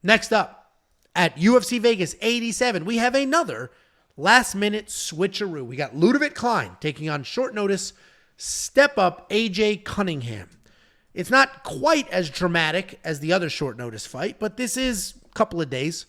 Next up, at UFC Vegas 87, we have another last-minute switcheroo. We got Ludovit Klein taking on short notice step-up AJ Cunningham. It's not quite as dramatic as the other short notice fight, but this is a couple of days.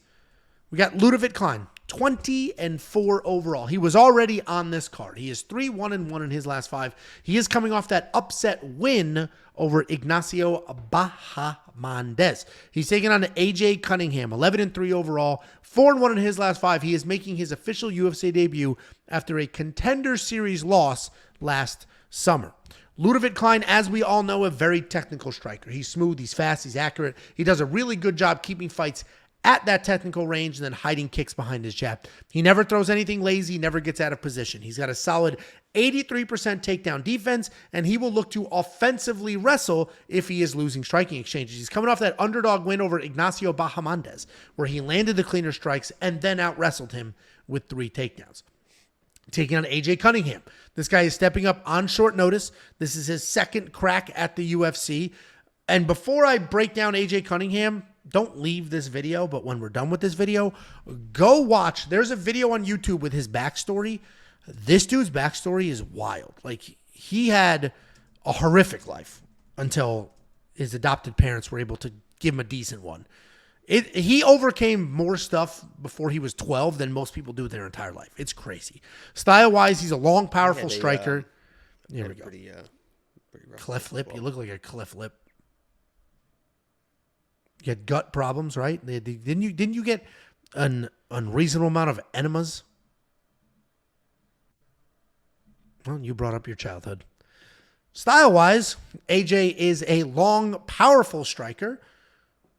We got Ludovit Klein, 20-4 overall. He was already on this card. He is 3-1-1 in his last 5. He is coming off that upset win over Ignacio Bahamondes. He's taking on AJ Cunningham, 11-3 overall, 4-1 in his last 5. He is making his official UFC debut after a Contender Series loss last summer. Ludovit Klein, as we all know, a very technical striker. He's smooth, he's fast, he's accurate. He does a really good job keeping fights at that technical range and then hiding kicks behind his jab. He never throws anything lazy, never gets out of position. He's got a solid 83% takedown defense, and he will look to offensively wrestle if he is losing striking exchanges. He's coming off that underdog win over Ignacio Bahamondes, where he landed the cleaner strikes and then out-wrestled him with 3 takedowns. Taking on AJ Cunningham. This guy is stepping up on short notice. This is his second crack at the UFC. And before I break down AJ Cunningham, don't leave this video, but when we're done with this video, go watch. There's a video on YouTube with his backstory. This dude's backstory is wild. Like, he had a horrific life until his adopted parents were able to give him a decent one. He overcame more stuff before he was 12 than most people do their entire life. It's crazy. Style-wise, he's a long, powerful striker. Here we go. Pretty cleft lip. You look like a cleft lip. You had gut problems, right? Didn't you get an unreasonable amount of enemas? Well, you brought up your childhood. Style-wise, AJ is a long, powerful striker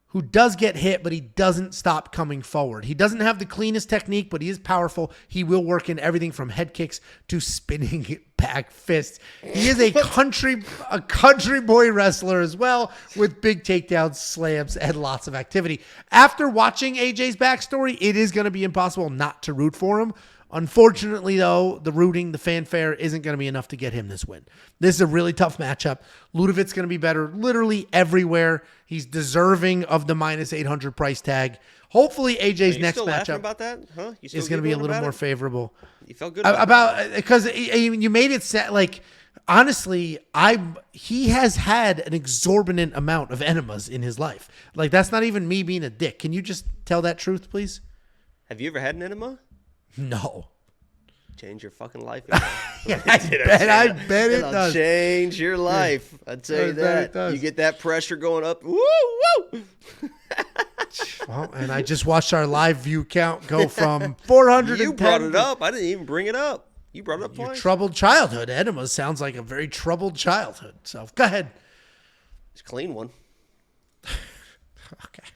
who does get hit, but he doesn't stop coming forward. He doesn't have the cleanest technique, but he is powerful. He will work in everything from head kicks to spinning back fists. He is a country boy wrestler as well, with big takedowns, slams, and lots of activity. After watching AJ's backstory, it is going to be impossible not to root for him. Unfortunately, though, the rooting, the fanfare isn't going to be enough to get him this win. This is a really tough matchup. Ludovit's going to be better literally everywhere. He's deserving of the minus 800 price tag. Hopefully, AJ's next matchup about that? Huh? is going to be a little more favorable. You felt good about because you made it set like. Honestly, he has had an exorbitant amount of enemas in his life. Like, that's not even me being a dick. Can you just tell that truth, please? Have you ever had an enema? No. Change your fucking life. Yeah, I bet it does. Change your life. I'd tell you that. You get that pressure going up. Woo, woo. Well, and I just watched our live view count go from 410. You brought it up. I didn't even bring it up. You brought it up twice. Your troubled childhood. Enema sounds like a very troubled childhood. So go ahead. It's a clean one. Okay.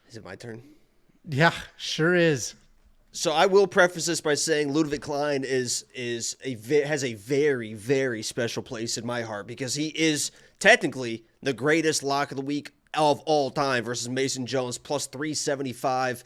Is it my turn? Yeah, sure is. So I will preface this by saying Ludovit Klein has a very, very special place in my heart because he is technically the greatest lock of the week of all time versus Mason Jones plus 375.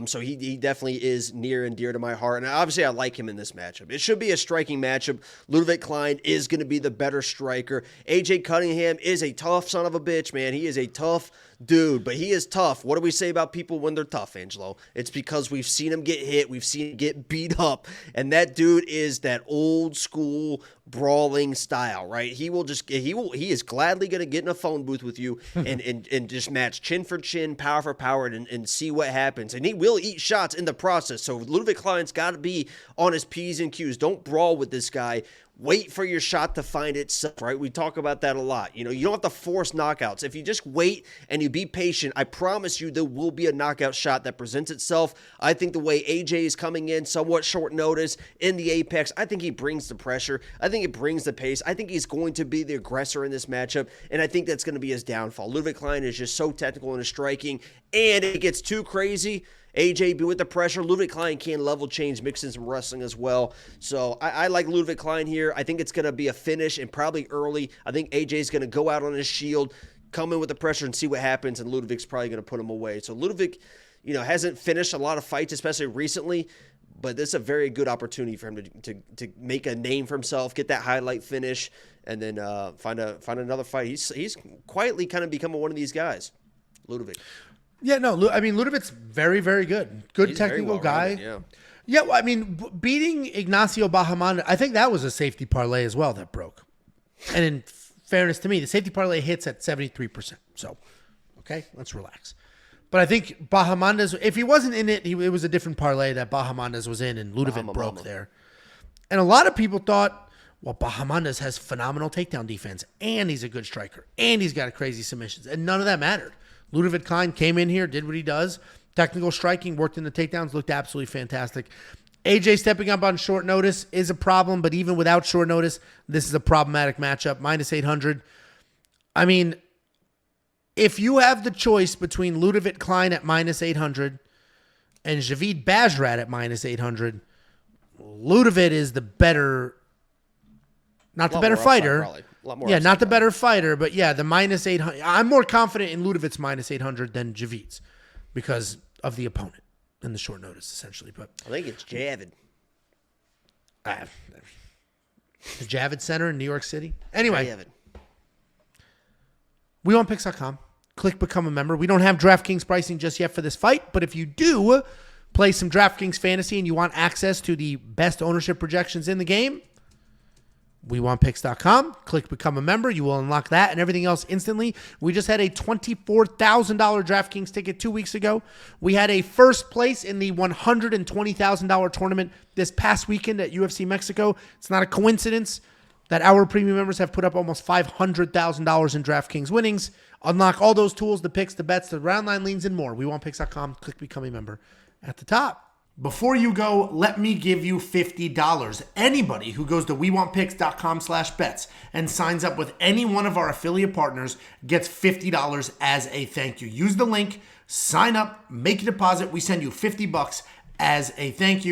So he definitely is near and dear to my heart. And obviously I like him in this matchup. It should be a striking matchup. Ludovit Klein is going to be the better striker. AJ Cunningham is a tough son of a bitch, man. He is a tough dude, but he is tough. What do we say about people when they're tough, Angelo? It's because we've seen him get hit. We've seen him get beat up. And that dude is that old school brawling style, right? He is gladly going to get in a phone booth with you and just match chin for chin, power for power, and see what happens. And he will eat shots in the process. So Ludovit Klein's got to be on his P's and Q's. Don't brawl with this guy. Wait for your shot to find itself, right? We talk about that a lot. You know, you don't have to force knockouts. If you just wait and you be patient, I promise you there will be a knockout shot that presents itself. I think the way AJ is coming in somewhat short notice in the apex, I think he brings the pressure. I think it brings the pace. I think he's going to be the aggressor in this matchup, and I think that's going to be his downfall. Ludovit Klein is just so technical in his striking, and it gets too crazy. AJ with the pressure. Ludovit Klein can level change, mix in some wrestling as well. So I like Ludovit Klein here. I think it's going to be a finish and probably early. I think AJ's going to go out on his shield, come in with the pressure and see what happens, and Ludovic's probably going to put him away. So Ludovit, hasn't finished a lot of fights, especially recently, but this is a very good opportunity for him to make a name for himself, get that highlight finish, and then find another fight. He's quietly kind of become one of these guys. Ludovit. Yeah, no, I mean, Ludovit's very, very good. Good He's very technical guy. well-rounded, Yeah. Yeah, well, I mean, beating Ignacio Bahamondes, I think that was a safety parlay as well that broke. And in fairness to me, the safety parlay hits at 73%. So, okay, let's relax. But I think Bahamondes, if he wasn't in it, it was a different parlay that Bahamondes was in, and Ludovit broke there. And a lot of people thought, well, Bahamondes has phenomenal takedown defense, and he's a good striker, and he's got crazy submissions, and none of that mattered. Ludovit Klein came in here, did what he does. Technical striking, worked in the takedowns, looked absolutely fantastic. AJ stepping up on short notice is a problem, but even without short notice, this is a problematic matchup. Minus 800. I mean, if you have the choice between Ludovit Klein at minus 800 and Javid Bajrat at minus 800, Ludovit is the better, not the better fighter. Not the better fighter, but yeah, the minus 800. I'm more confident in Ludovit's minus 800 than Javid's because of the opponent and the short notice, essentially. But I think it's Javid. The Javits Center in New York City. Anyway, WeWantPicks.com. Click Become a Member. We don't have DraftKings pricing just yet for this fight, but if you do play some DraftKings Fantasy and you want access to the best ownership projections in the game, WeWantPicks.com. Click Become a Member. You will unlock that and everything else instantly. We just had a $24,000 DraftKings ticket 2 weeks ago. We had a first place in the $120,000 tournament this past weekend at UFC Mexico. It's not a coincidence that our premium members have put up almost $500,000 in DraftKings winnings. Unlock all those tools, the picks, the bets, the round line leans, and more. WeWantPicks.com. Click Become a Member at the top. Before you go, let me give you $50. Anybody who goes to WeWantPicks.com/bets and signs up with any one of our affiliate partners gets $50 as a thank you. Use the link, sign up, make a deposit. We send you $50 as a thank you.